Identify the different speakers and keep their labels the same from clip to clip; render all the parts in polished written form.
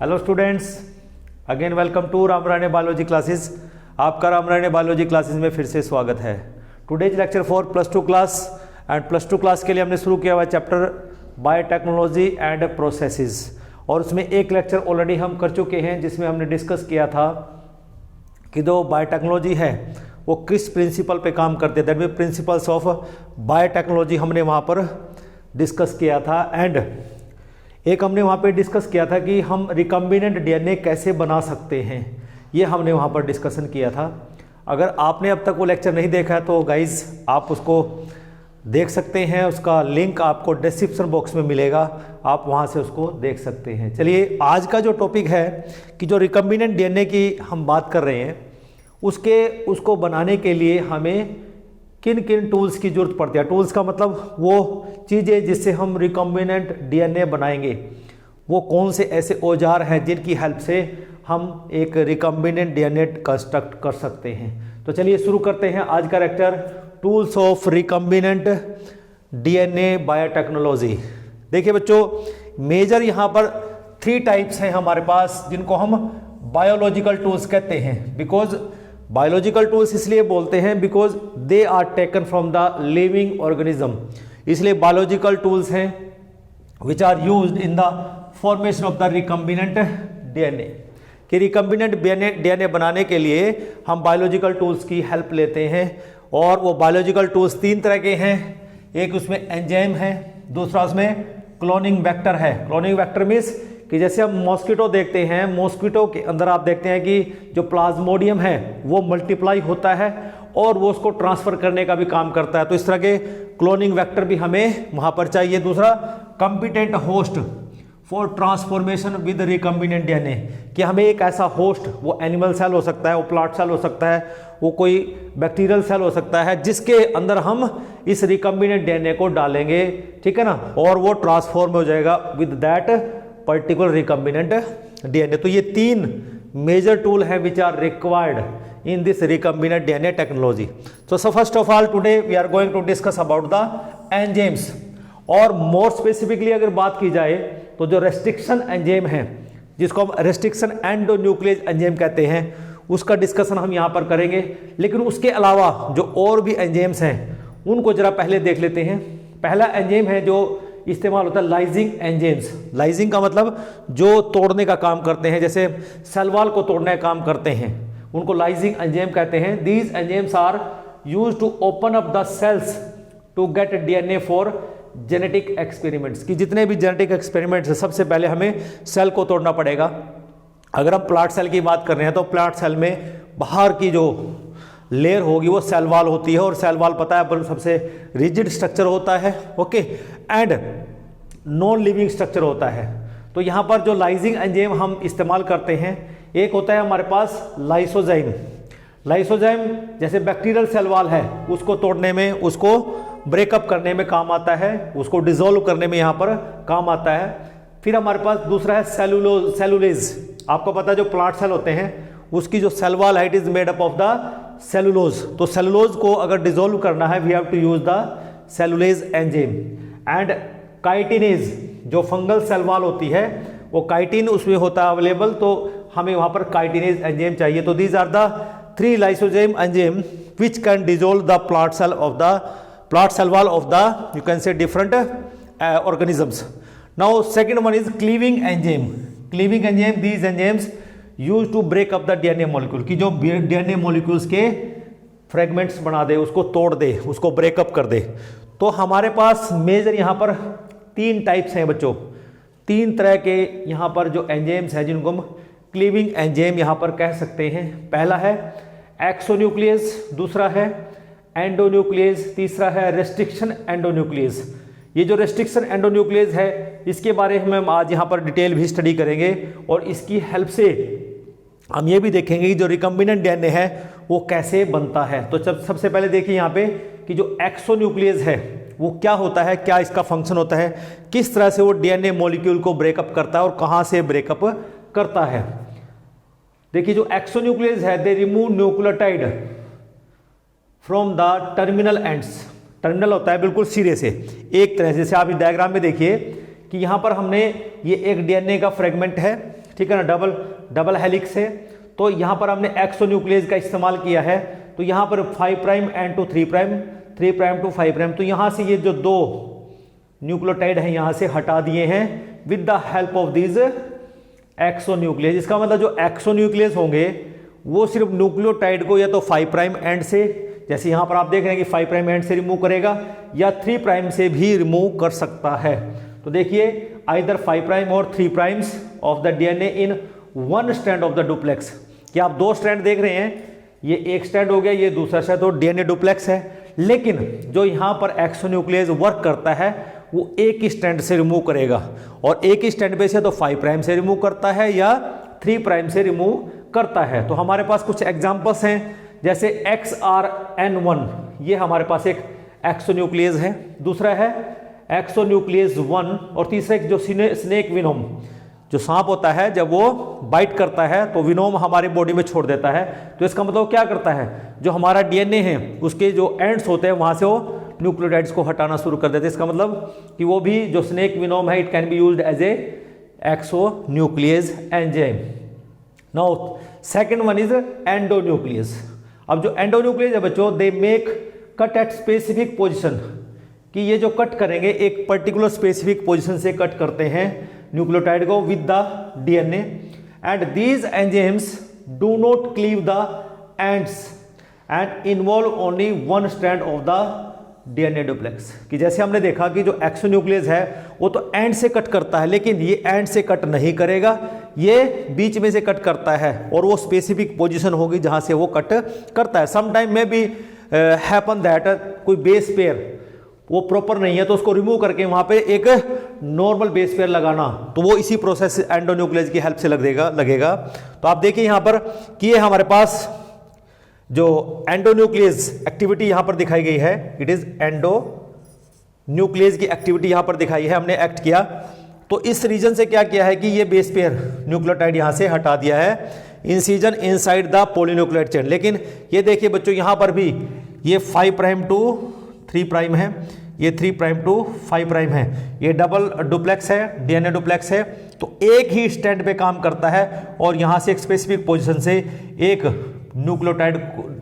Speaker 1: Hello students, again welcome to Ramrane biology classes. आपका Ramrane biology classes में फिर से स्वागत है। Today's lecture for +2 class and +2 class के लिए हमने शुरू किया हुआ चैप्टर बायोटेक्नोलॉजी एंड प्रोसेसेस, और उसमें एक लेक्चर ऑलरेडी हम कर चुके हैं जिसमें हमने डिस्कस किया था कि जो बायोटेक्नोलॉजी है वो किस प्रिंसिपल पे काम करते हैं, that mean principles of biotechnology हमने वहाँ पर डिस्कस किया था। एंड एक हमने वहाँ पे डिस्कस किया था कि हम रिकम्बिनेंट डीएनए कैसे बना सकते हैं, ये हमने वहाँ पर डिस्कशन किया था। अगर आपने अब तक वो लेक्चर नहीं देखा है तो गाइज आप उसको देख सकते हैं, उसका लिंक आपको डिस्क्रिप्शन बॉक्स में मिलेगा, आप वहाँ से उसको देख सकते हैं। चलिए, आज का जो टॉपिक है कि जो रिकम्बिनेंट डीएनए की हम बात कर रहे हैं उसको बनाने के लिए हमें किन किन टूल्स की ज़रूरत पड़ती है। टूल्स का मतलब वो चीज़ें जिससे हम रिकम्बिनेंट डीएनए बनाएंगे, वो कौन से ऐसे औजार हैं जिनकी हेल्प से हम एक रिकम्बिनेंट डीएनए कंस्ट्रक्ट कर सकते हैं। तो चलिए शुरू करते हैं आज का lecture, tools of recombinant DNA biotechnology. देखिए बच्चों, मेजर यहाँ पर 3 टाइप्स हैं हमारे पास जिनको हम बायोलॉजिकल टूल्स कहते हैं। बिकॉज बायोलॉजिकल टूल्स इसलिए बोलते हैं because they are taken from the living organism, इसलिए बायोलॉजिकल टूल्स हैं which are used in the formation of the recombinant DNA. कि रिकम्बिनेंट डीएनए बनाने के लिए हम बायोलॉजिकल टूल्स की हेल्प लेते हैं, और वो बायोलॉजिकल टूल्स 3 तरह के हैं। एक उसमें एंजाइम है, दूसरा उसमें क्लोनिंग वेक्टर है। क्लोनिंग वेक्टर मीन्स कि जैसे हम मॉस्किटो देखते हैं, मॉस्किटो के अंदर आप देखते हैं कि जो प्लाज्मोडियम है वो मल्टीप्लाई होता है और वो उसको ट्रांसफर करने का भी काम करता है। तो इस तरह के क्लोनिंग वेक्टर भी हमें वहाँ पर चाहिए। दूसरा, competent host for transformation with recombinant DNA, कि हमें एक ऐसा होस्ट, वो एनिमल सेल हो सकता है, वो प्लांट सेल हो सकता है, वो कोई बैक्टीरियल सेल हो सकता है, जिसके अंदर हम इस रिकम्बिनेंट डीएनए को डालेंगे, ठीक है ना, और वो ट्रांसफॉर्म हो जाएगा with that particular recombinant DNA. तो ये 3 मेजर टूल हैं which are required in this recombinant DNA technology. So first of all today we are going to discuss about the enzymes, और मोर स्पेसिफिकली अगर बात की जाए तो जो रेस्ट्रिक्शन एंजाइम है, जिसको हम रेस्ट्रिक्शन एंडोन्यूक्लियस एंजाइम कहते हैं, उसका डिस्कशन हम यहाँ पर करेंगे। लेकिन उसके अलावा जो और भी एंजाइम्स हैं उनको जरा पहले देख लेते हैं। पहला एंजाइम है जो इस्तेमाल होता है लाइजिंग एंजाइम्स। लाइजिंग का मतलब जो तोड़ने का काम करते हैं, जैसे सेल वॉल को तोड़ने का काम करते हैं, उनको लाइजिंग एंजाइम कहते हैं। These enzymes are used to open up the cells to get DNA for genetic experiments. कि जितने भी जेनेटिक एक्सपेरिमेंट्स है, सबसे पहले हमें सेल को तोड़ना पड़ेगा। अगर हम प्लांट सेल की बात कर रहे हैं तो प्लांट सेल में बाहर की जो लेयर होगी वो सेल वॉल होती है, और सेल वॉल पता है सबसे रिजिड स्ट्रक्चर होता है, okay, and non living structure होता है। तो यहाँ पर जो लाइजिंग एंजाइम हम इस्तेमाल करते हैं, एक होता है हमारे पास लाइसोजाइम। लाइसोजाइम जैसे बैक्टीरियल सेल वॉल है, उसको तोड़ने में, उसको ब्रेकअप करने में काम आता है, उसको डिसॉल्व करने में यहाँ पर काम आता है। फिर हमारे पास दूसरा है सेलुलेज। आपको पता है जो प्लांट सेल होते हैं उसकी जो सेल वॉल है, it is made up of the cellulose. तो सेलुलोज को अगर डिसॉल्व करना है, we have to use the cellulase enzyme. And chitinase, जो फंगल सेल वॉल होती है, वो काइटिन उसमें होता है अवेलेबल, तो हमें वहां पर काइटिनेज एंजाइम चाहिए। तो these are the 3 lysozyme enzyme which can dissolve the plant cell wall of the you can say different organisms. Now second one is cleaving enzyme. Cleaving enzyme, these enzymes used to break up the DNA molecule, कि जो DNA molecules के fragments बना दे, उसको तोड़ दे, उसको breakup कर दे। तो हमारे पास मेजर यहाँ पर 3 टाइप्स हैं बच्चों, 3 तरह के यहाँ पर जो एंजाइम्स हैं जिनको हम क्लीविंग एंजाइम यहाँ पर कह सकते हैं। पहला है एक्सोन्यूक्लियस, दूसरा है एंडोन्यूक्लियस, तीसरा है रेस्ट्रिक्शन एंडोन्यूक्लियस। ये जो रेस्ट्रिक्शन एंडोन्यूक्लियस है, इसके बारे में हम आज यहाँ पर डिटेल भी स्टडी करेंगे, और इसकी हेल्प से हम ये भी देखेंगे कि जो रिकम्बिनेंट डीएनए है वो कैसे बनता है। तो सबसे पहले देखिए यहाँ पे कि जो एक्सोन्यूक्लियस है वो क्या होता है, क्या इसका फंक्शन होता है, किस तरह से वो डीएनए मॉलिक्यूल को ब्रेकअप करता है और कहाँ से ब्रेकअप करता है। देखिए जो एक्सोन्यूक्लियस है, they remove nucleotide from the terminal ends. Terminal होता है बिल्कुल सिरे से, एक तरह से। जैसे आप इस डायग्राम में देखिए कि यहाँ पर हमने ये एक डीएनए का फ्रेगमेंट है, ठीक है ना, डबल हेलिक्स है। तो यहाँ पर हमने एक्सोन्यूक्लियस का इस्तेमाल किया है। तो यहाँ पर 5 prime end to 3 prime, 3 prime to 5 prime, तो यहाँ से ये जो 2 न्यूक्लियोटाइड हैं यहाँ से हटा दिए हैं with the help of this exonuclease. इसका मतलब जो एक्सोन्यूक्लियस होंगे वो सिर्फ न्यूक्लियोटाइड को या तो 5 प्राइम एंड से, जैसे यहाँ पर आप देख रहे हैं कि 5 प्राइम एंड से रिमूव करेगा, या 3 प्राइम से भी रिमूव कर सकता है। तो देखिए आइदर 5 प्राइम और 3 primes of the DNA in one strand of the duplex. कि आप 2 स्ट्रैंड देख रहे हैं, ये एक स्ट्रैंड हो गया, ये दूसरा स्ट्रैंड, तो डीएनए डुप्लेक्स है। लेकिन जो यहाँ पर एक्सोन्यूक्लियस वर्क करता है वो एक ही स्ट्रैंड से रिमूव करेगा, और एक ही स्ट्रैंड पे से तो 5 प्राइम से रिमूव करता है या 3 प्राइम से रिमूव करता है। तो हमारे पास कुछ एग्जांपल्स हैं, जैसे XRN1, ये हमारे पास एक एक्सोन्यूक्लियस है, दूसरा है एक्सोन्यूक्लियस 1, और तीसरा एक जो स्नेक विनोम, जो सांप होता है जब वो बाइट करता है तो विनोम हमारी बॉडी में छोड़ देता है। तो इसका मतलब क्या करता है, जो हमारा डीएनए है उसके जो एंड्स होते हैं वहां से वो न्यूक्लियोटाइड्स को हटाना शुरू कर देते हैं। इसका मतलब कि वो भी जो स्नेक विनोम है, it can be used as a exonuclease enzyme. Now second one is endonuclease. अब जो एंडोन्यूक्लियस है बच्चों, they make cut at specific position, कि ये जो कट करेंगे एक पर्टिकुलर स्पेसिफिक पोजिशन से कट करते हैं न्यूक्लियोटाइड को with the DNA, and these enzymes do not cleave the ends and involve only one strand of the DNA duplex. कि जैसे हमने देखा कि जो एक्सोन्यूक्लियस है वो तो एंड से कट करता है, लेकिन ये एंड से कट नहीं करेगा, ये बीच में से कट करता है, और वो स्पेसिफिक पोजीशन होगी जहां से वो कट करता है। सम टाइम में भी हैपन दैट कोई बेस पेयर वो प्रॉपर नहीं है तो उसको रिमूव करके वहां पे एक नॉर्मल बेस पेयर लगाना, तो वो इसी प्रोसेस एंडोन्यूक्लियस की हेल्प से लगेगा। तो आप देखिए यहां पर कि ये हमारे पास जो एंडोन्यूक्लियस एक्टिविटी यहां पर दिखाई गई है, इट इज एंडोन्यूक्लियस की एक्टिविटी यहां पर दिखाई है, हमने एक्ट किया। तो इस रीजन से क्या किया है कि ये बेस पेयर न्यूक्लियोटाइड यहां से हटा दिया है, incision inside the polynucleotide chain. लेकिन ये देखिए बच्चों यहां पर भी ये 5 प्राइम टू 3 प्राइम है, ये 3 प्राइम टू 5 प्राइम है, ये डबल डुप्लेक्स है, डीएनए डुप्लेक्स है, तो एक ही स्ट्रैंड पे काम करता है, और यहां से एक स्पेसिफिक पोजीशन से एक न्यूक्लियोटाइड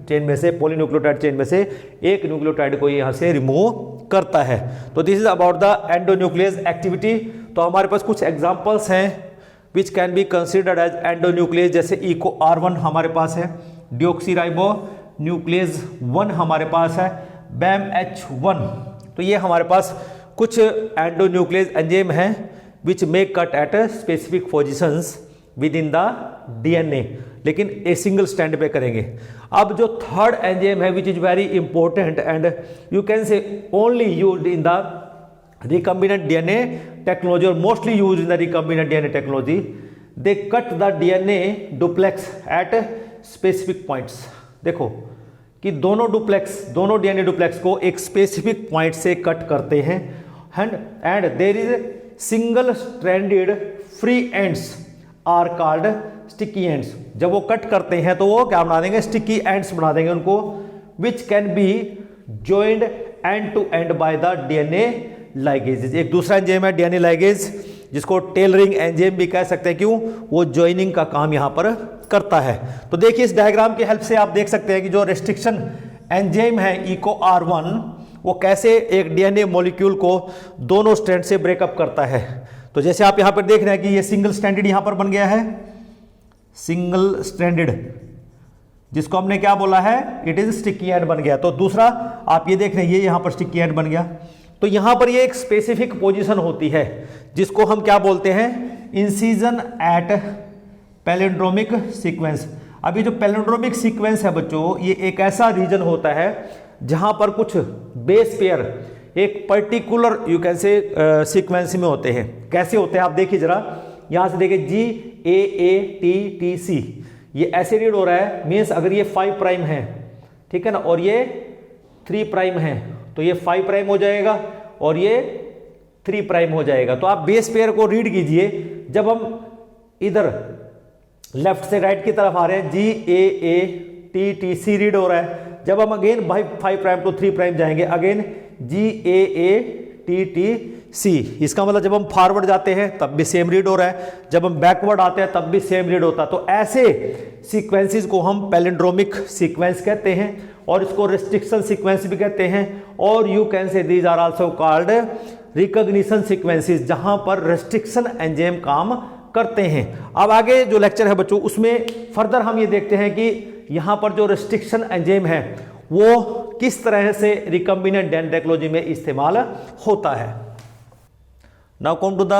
Speaker 1: चेन में से, पॉलीन्यूक्लियोटाइड चेन में से एक न्यूक्लियोटाइड को यहां से रिमूव करता है। तो this is about the endonuclease activity. तो हमारे पास कुछ एग्जांपल्स हैं which can be considered as endonuclease, जैसे इको R1 हमारे पास है, डिऑक्सीराइबो न्यूक्लियस 1 हमारे पास है, BAMH1। तो ये हमारे पास कुछ एंडोन्यूक्लियस एंजाइम हैं which make cut at specific positions with in the DNA, लेकिन ए सिंगल स्ट्रैंड पे करेंगे। अब जो थर्ड एंजाइम है which is very important and you can से only used in the recombinant DNA technology, or mostly used in the recombinant DNA technology, they cut the DNA duplex at specific points। देखो कि दोनों DNA duplex को एक specific point से cut करते हैं, and there is single stranded free ends are called sticky ends. जब वो कट करते हैं तो वो क्या बना देंगे, स्टिकी एंड्स बना देंगे उनको, which can be joined end to end by the DNA ligase. एक दूसरा एंजाइम है डीएनए लाइगेज, जिसको टेलरिंग एंजाइम भी कह सकते हैं, क्यों, वो ज्वाइनिंग का काम यहां पर करता है। तो देखिए इस डायग्राम की हेल्प से आप देख सकते हैं कि जो रेस्ट्रिक्शन एंजाइम है इको R1, वो कैसे एक डीएनए मॉलिक्यूल को दोनों स्ट्रैंड से ब्रेकअप करता है। तो जैसे आप यहां पर देख रहे हैं कि ये सिंगल स्ट्रैंडेड यहां पर बन गया है, सिंगल स्ट्रैंडेड, जिसको हमने क्या बोला है, इट इज स्टिकी एंड बन गया। तो दूसरा आप ये देख रहे हैं, ये यहां पर स्टिकी एंड बन गया। तो यहां पर ये एक स्पेसिफिक पोजीशन होती है जिसको हम क्या बोलते हैं, इंसिजन एट पैलिंड्रोमिक सीक्वेंस। अभी जो पैलिंड्रोमिक सीक्वेंस है बच्चों, ये एक ऐसा रीजन होता है जहां पर कुछ बेस पेयर एक पर्टिकुलर यू कैन से सीक्वेंस में होते हैं। कैसे होते हैं आप देखिए जरा, यहां से देखिए GAATTC, ये ऐसे रीड हो रहा है, मीन्स अगर ये 5 प्राइम है, ठीक है ना, और ये 3 प्राइम है, तो ये 5 प्राइम हो जाएगा और ये 3 प्राइम हो जाएगा। तो आप बेस पेयर को रीड कीजिए, जब हम इधर लेफ्ट से राइट की तरफ आ रहे हैं GAATTC रीड हो रहा है, जब हम अगेन 5 प्राइम टू 3 प्राइम जाएंगे, अगेन GAATTC सी। इसका मतलब जब हम फॉरवर्ड जाते हैं तब भी सेम रीड हो रहा है, जब हम बैकवर्ड आते हैं तब भी सेम रीड होता है। तो ऐसे सीक्वेंसेस को हम पैलिंड्रोमिक सीक्वेंस कहते हैं और इसको रेस्ट्रिक्शन सीक्वेंस भी कहते हैं। और you can say these are also called recognition sequences, जहां पर रेस्ट्रिक्शन एंजाइम काम करते हैं। अब आगे जो लेक्चर है बच्चों उसमें फर्दर हम ये देखते हैं कि यहां पर जो रेस्ट्रिक्शन एंजाइम है वो किस तरह से रिकम्बिनेंट डीएनए टेक्नोलॉजी में इस्तेमाल होता है। Now come to the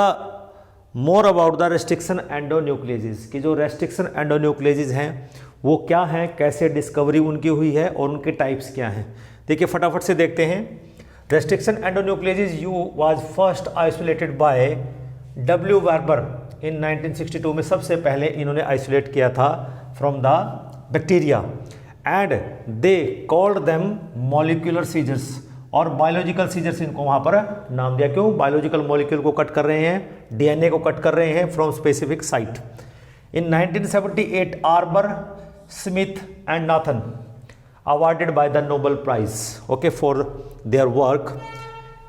Speaker 1: more about the restriction endonucleases, कि जो रेस्ट्रिक्शन एंडोन्यूक्लियेजेस हैं वो क्या हैं, कैसे डिस्कवरी उनकी हुई है और उनके टाइप्स क्या हैं। देखिए फटाफट से देखते हैं। Restriction endonucleases you was first isolated by W Arber in 1962 में सबसे पहले इन्होंने आइसोलेट किया था from the bacteria and they called them molecular scissors, or biological scissors इनको वहां पर नाम दिया। क्यों? बायोलॉजिकल मॉलिक्यूल को कट कर रहे हैं, डीएनए को कट कर रहे हैं from specific site. In 1978 Arber, Smith and Nathan awarded by the Nobel prize okay for their work.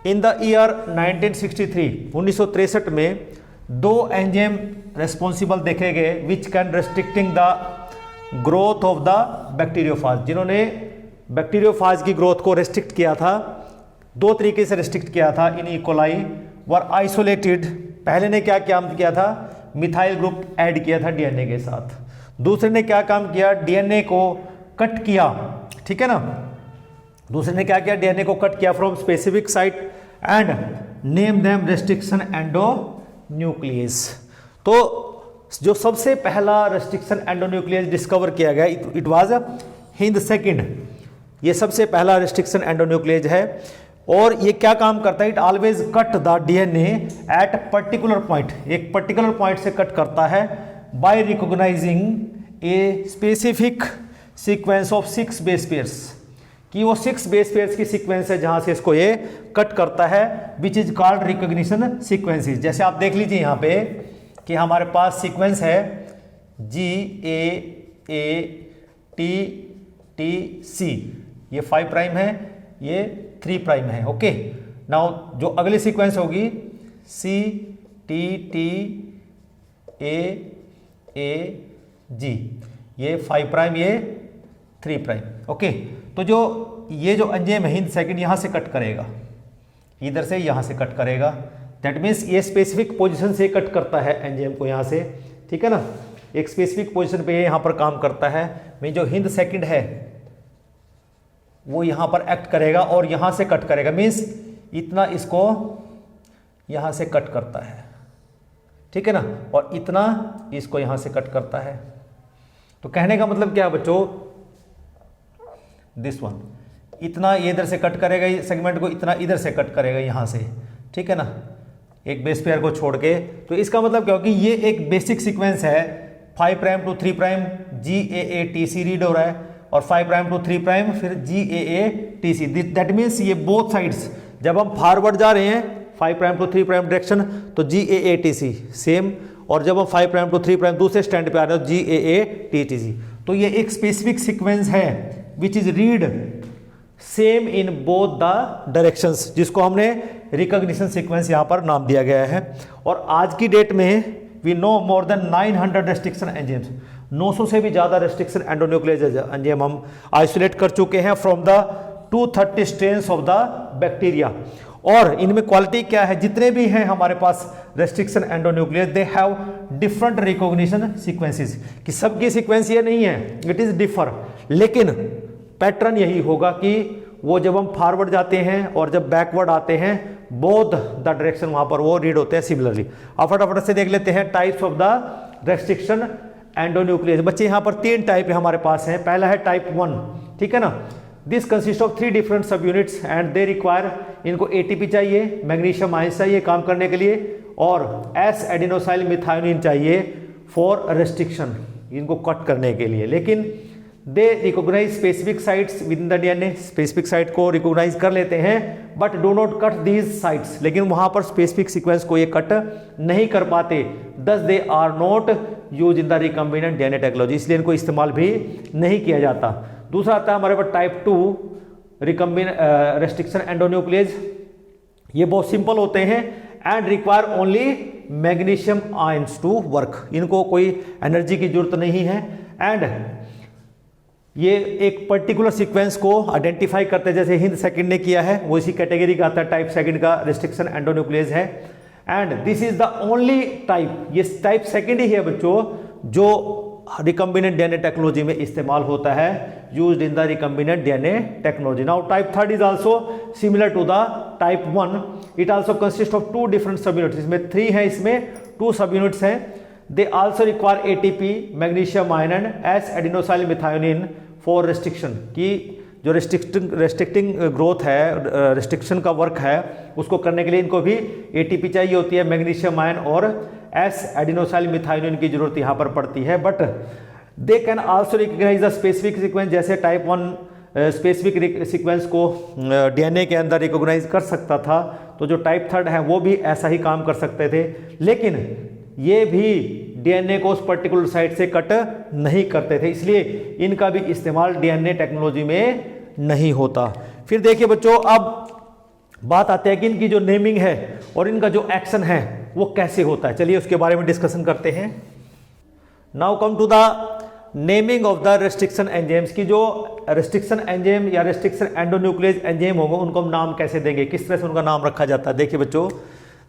Speaker 1: In the year 1963 में दो एंजाइम रेस्पॉन्सिबल देखे गए which can restricting the growth of the bacteriophage, जिन्होंने bacteriophage की growth को restrict किया था। दो तरीके से रेस्ट्रिक्ट किया था। इन इकोलाई वर आइसोलेटेड, पहले ने क्या काम किया था, मिथाइल ग्रुप ऐड किया था डीएनए के साथ। दूसरे ने क्या काम किया, डीएनए को कट किया, ठीक है ना। दूसरे ने क्या किया, डीएनए को कट किया from specific site and name them restriction endonuclease. तो जो सबसे पहला रेस्ट्रिक्शन एंडोन्यूक्लियस डिस्कवर किया गया इट वाज हिंद सेकंड, ये सबसे पहला रेस्ट्रिक्शन एंडोन्यूक्लियस है। और ये क्या काम करता है, it always cut the DNA at particular point, एक पर्टिकुलर पॉइंट से कट करता है by recognising a specific sequence of 6 base pairs, कि वो 6 बेस पेयर्स की सीक्वेंस है जहां से इसको ये कट करता है, which is called recognition sequences. जैसे आप देख लीजिए यहाँ पे कि हमारे पास सीक्वेंस है GAATTC, ये 5 प्राइम है, ये 3 प्राइम है ओके। नाउ जो अगली सीक्वेंस होगी CTTAAG, ये 5 प्राइम, ये 3 प्राइम ओके। तो जो ये जो एंजाइम है हिंद सेकंड यहाँ से कट करेगा, इधर से यहाँ से कट करेगा। दैट मीन्स ये स्पेसिफिक पोजीशन से कट करता है एंजाइम को यहाँ से, ठीक है ना। एक स्पेसिफिक पोजीशन पे ये यहाँ पर काम करता है। में जो हिंद सेकंड है वो यहाँ पर एक्ट करेगा और यहाँ से कट करेगा, मीन्स इतना इसको यहाँ से कट करता है, ठीक है ना, और इतना इसको यहाँ से कट करता है। तो कहने का मतलब क्या है बच्चों, दिस वन इतना ये इधर से कट करेगा, ये सेगमेंट को इतना इधर से कट करेगा यहाँ से, ठीक है ना, एक बेस पेयर को छोड़ के। तो इसका मतलब क्या हो कि ये एक बेसिक सीक्वेंस है, 5 prime to 3 prime GAATC read हो रहा है, और 5 प्राइम टू 3 प्राइम फिर GAATC। दैट मीन्स ये बोथ साइड्स, जब हम फॉरवर्ड जा रहे हैं 5 प्राइम टू 3 प्राइम डायरेक्शन तो GAATC सेम, और जब हम 5 प्राइम टू 3 प्राइम दूसरे स्टैंड पे आ रहे हो GAATTC। तो ये एक स्पेसिफिक सीक्वेंस है which is read same in both the directions, जिसको हमने रिकॉग्निशन सीक्वेंस यहां पर नाम दिया गया है। और आज की डेट में we know more than 900 restriction enzymes, 900 से भी ज्यादा रेस्ट्रिक्शन एंडोन्यूक्लियस एंजाइम हम आइसोलेट कर चुके हैं from the 230 strains of the bacteria. और इनमें क्वालिटी क्या है, जितने भी हैं हमारे पास restriction endonucleases, they have different recognition sequences, कि सबकी सीक्वेंस ये नहीं है, इट इज डिफर, लेकिन पैटर्न यही होगा कि वो जब हम फॉरवर्ड जाते हैं और जब बैकवर्ड आते हैं बोथ द डायरेक्शन वहां पर वो रीड होते हैं सिमिलरली। अब फटाफट से देख लेते हैं types of the restriction endonuclease. बच्चे यहाँ पर 3 टाइप हमारे पास हैं। पहला है टाइप 1, ठीक है ना। This consist of 3 different subunits and they require, इनको ATP चाहिए, मैग्नीशियम आयंस चाहिए काम करने के लिए, और S एडिनोसाइल मिथायोनिन चाहिए फॉर रेस्ट्रिक्शन, इनको कट करने के लिए। लेकिन they recognise specific sites within the DNA, specific site को रिकॉग्नाइज कर लेते हैं, but do not cut these sites, लेकिन वहां पर स्पेसिफिक सीक्वेंस को ये कट नहीं कर पाते। Thus they are not use in the recombinant DNA technology, इसलिए इनको इस्तेमाल भी नहीं किया जाता। दूसरा आता है हमारे पास टाइप 2 रिकम्बिन रेस्ट्रिक्शन एंडोन्यूक्लियस। ये बहुत सिंपल होते हैं and require only magnesium ions to work, इनको कोई एनर्जी की जरूरत नहीं है। एंड ये एक पर्टिकुलर सीक्वेंस को आइडेंटिफाई करते हैं, जैसे हिंद सेकंड ने किया है, वो इसी कैटेगरी का आता है, टाइप सेकंड का रेस्ट्रिक्शन एंडोन्यूक्लियस है। And this is the only type, ये टाइप सेकंड ही है बच्चों जो रिकम्बिनेंट डीएनए टेक्नोलॉजी में इस्तेमाल होता है, used in the recombinant DNA technology. Now type third is also similar to the type one, it also consist of 2 different subunits, इसमें 3 है, इसमें 2 सब यूनिट्स हैं। They also require ATP, magnesium ion and S adenosyl methionine for restriction, की जो restricting growth है, restriction का work है, उसको करने के लिए इनको भी एटीपी चाहिए होती है, मैग्नीशियम आयन और एस एडिनोसाइल मिथायोनिन की जरूरत यहाँ पर पड़ती है। But they can also recognize the specific sequence, जैसे टाइप 1 स्पेसिफिक सीक्वेंस को डीएनए के अंदर रिकॉग्नाइज कर सकता था, तो जो टाइप थर्ड है वो भी ऐसा ही काम कर सकते थे, लेकिन ये भी डीएनए को उस पर्टिकुलर साइट से कट नहीं करते थे, इसलिए इनका भी इस्तेमाल डीएनए टेक्नोलॉजी में नहीं होता। फिर देखिए बच्चों, अब बात आते हैं कि इनकी जो नेमिंग है और इनका जो एक्शन है वो कैसे होता है, चलिए उसके बारे में डिस्कशन करते हैं। Now come to the naming of the restriction enzymes, की जो रेस्ट्रिक्शन एंजाइम या रेस्ट्रिक्शन एंडोन्यूक्लियस एंजाइम होगा उनको हम नाम कैसे देंगे, किस तरह से उनका नाम रखा जाता है। देखिए बच्चों,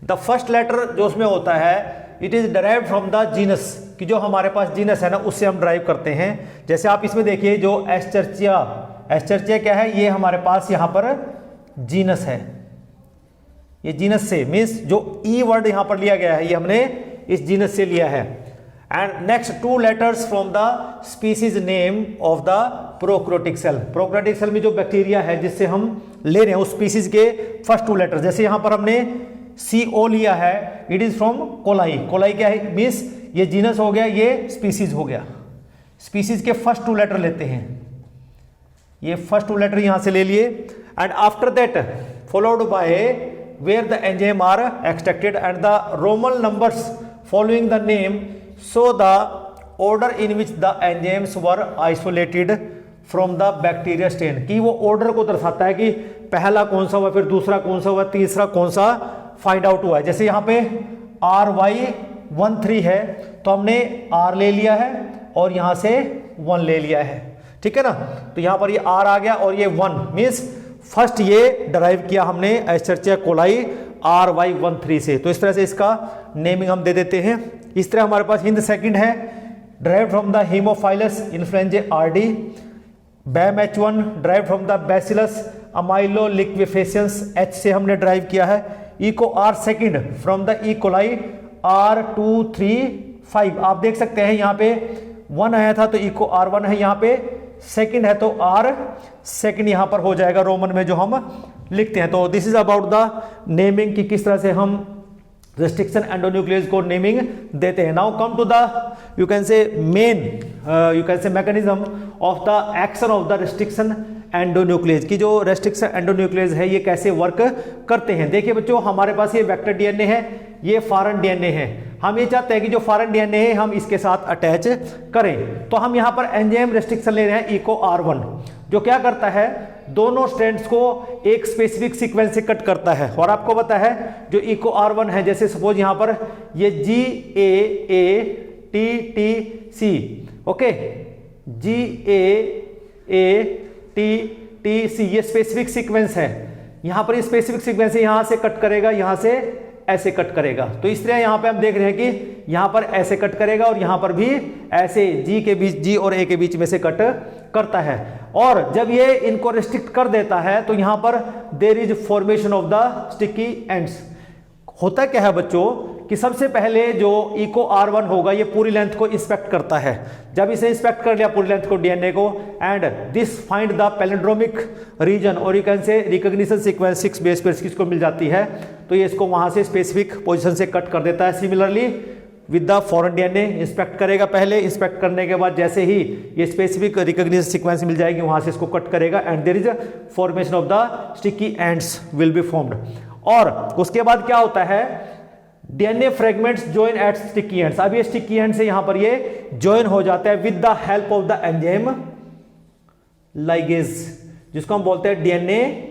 Speaker 1: द फर्स्ट लेटर जो उसमें होता है it is derived from the genus, कि जो हमारे पास जीनस है ना उससे हम ड्राइव करते हैं। जैसे आप इसमें देखिए जो एस्चर्चिया क्या है, ये हमारे पास यहाँ पर जीनस है, ये जीनस से मीन्स जो ई वर्ड यहाँ पर लिया गया है ये हमने इस जीनस से लिया है। And next 2 letters from the species name of the prokaryotic cell, prokaryotic cell में जो बैक्टीरिया है जिससे हम ले रहे हैं उस स्पीसीज के फर्स्ट 2 लेटर्स, जैसे यहाँ पर हमने CO लिया है, it is from coli, coli क्या है मीन्स ये जीनस हो गया, ये स्पीसीज हो गया, स्पीसीज के फर्स्ट 2 लेटर लेते हैं, ये फर्स्ट 2 लेटर यहां से ले लिए। And after that followed by where the enzyme are extracted and the Roman numbers following the name so the order in which the enzymes were isolated from the bacteria strain, की वो order को दर्शाता है कि पहला कौन सा हुआ, फिर दूसरा कौन सा हुआ, तीसरा कौन सा फाइंड आउट हुआ है। जैसे यहाँ पे RY13 है तो हमने R ले लिया है और यहाँ से 1 ले लिया है, ठीक है ना, तो यहाँ पर ये R आ गया और ये 1 मीन्स फर्स्ट ये डराइव किया हमने एस्चर्चिया कोलाई RY13 से, तो इस तरह से इसका नेमिंग हम दे देते हैं। इस तरह हमारे पास हिंद सेकंड है, derived from the Haemophilus influenzae RD, Bam H1 derived from the Bacillus amyloliquefaciens H से हमने ड्राइव किया है। Eco R second from the E coli R235, आप देख सकते हैं यहाँ पे 1 आया था तो इको R1 है, यहाँ पे सेकंड है तो R सेकंड यहाँ पर हो जाएगा रोमन में जो हम लिखते हैं। तो this is about the naming, कि किस तरह से हम रेस्ट्रिक्शन एंडोन्यूक्लियस को नेमिंग देते हैं। Now come to the you can say main you can say mechanism of the action of the restriction endonuclease, की जो रेस्ट्रिक्शन एंडोन्यूक्लियस है ये कैसे वर्क करते हैं। देखिए बच्चों, हमारे पास ये वेक्टर डीएनए है, ये फॉरेन डीएनए है, हम ये चाहते हैं कि जो फॉरेन डीएनए है हम इसके साथ अटैच करें, तो हम यहाँ पर एंजाइम रेस्ट्रिक्शन ले रहे हैं इको R1, जो क्या करता है दोनों स्ट्रैंड्स को एक स्पेसिफिक सीक्वेंस से कट करता है। और आपको पता है जो इको R1 है, जैसे सपोज यहाँ पर ये GAATTC, ओके, GAATTC ये स्पेसिफिक सीक्वेंस है, यहाँ पर स्पेसिफिक सीक्वेंस है, यहाँ से कट करेगा, यहाँ से ऐसे कट करेगा, तो इस तरह यहाँ पे हम देख रहे हैं कि यहाँ पर ऐसे कट करेगा और यहाँ पर भी ऐसे G और A के बीच में से कट करता है। और जब ये इनको रिस्ट्रिक्ट कर देता है तो यहाँ पर there is formation of the sticky ends. होता क्या है बच्चों कि सबसे पहले जो इको R1 होगा ये पूरी लेंथ को इंस्पेक्ट करता है, जब इसे इंस्पेक्ट कर लिया पूरी लेंथ को डीएनए को, and this find the palindromic region or you can say recognition sequence 6 base pairs किसको मिल जाती है, तो ये इसको वहां से स्पेसिफिक पोजीशन से कट कर देता है। Similarly with the foreign DNA inspect करेगा, पहले इंस्पेक्ट करने के बाद जैसे ही ये स्पेसिफिक रिकॉग्निशन सीक्वेंस मिल जाएगी वहां से इसको कट करेगा and there is a formation of the sticky ends will be formed. और उसके बाद क्या होता है, DNA fragments join at sticky ends. अब ये स्टिकी एंड से यहां पर ये जॉइन हो जाता है with the help of the enzyme ligase, जिसको हम बोलते हैं डीएनए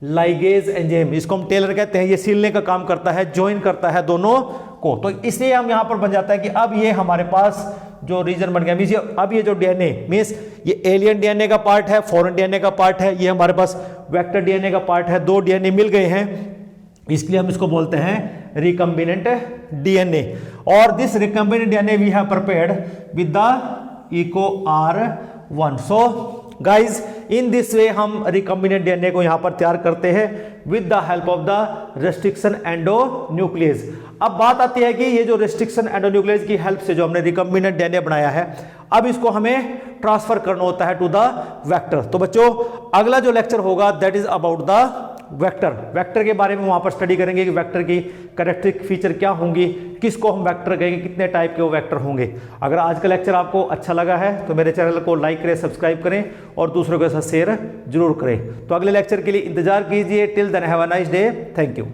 Speaker 1: लाइगेज एंजाइम, इसको हम टेलर कहते हैं, ये सीलने का काम करता है, ज्वाइन करता है दोनों को। तो इसलिए हम यहां पर बन जाता है कि अब ये हमारे पास जो रीजन बन गया मीन्स अब ये जो डीएनए मीन्स ये एलियन डीएनए का पार्ट है, फॉरेन डीएनए का पार्ट है, ये हमारे पास वेक्टर डीएनए का पार्ट है, दो डीएनए मिल गए हैं, इसलिए हम इसको बोलते हैं रिकम्बिनेंट डीएनए। और this recombinant DNA we have prepared with the eco R1। So guys in this way हम रिकम्बिनेंट डीएनए को यहां पर तैयार करते हैं with the help of the restriction endonuclease. अब बात आती है कि ये जो रेस्ट्रिक्शन एंडोन्यूक्लियस की हेल्प से जो हमने रिकम्बिनेंट डीएनए बनाया है, अब इसको हमें ट्रांसफर करना होता है टू द वेक्टर। तो बच्चों अगला जो लेक्चर होगा that is about the vector. Vector के बारे में वहां पर स्टडी करेंगे कि वेक्टर की कैरेक्टरिस्टिक फीचर क्या होंगी, किसको हम वेक्टर कहेंगे, कितने टाइप के वो वेक्टर होंगे। अगर आज का लेक्चर आपको अच्छा लगा है तो मेरे चैनल को लाइक करें, सब्सक्राइब करें और दूसरों के साथ शेयर जरूर करें। तो अगले लेक्चर के लिए इंतजार कीजिए। Till then have a nice day. Thank you.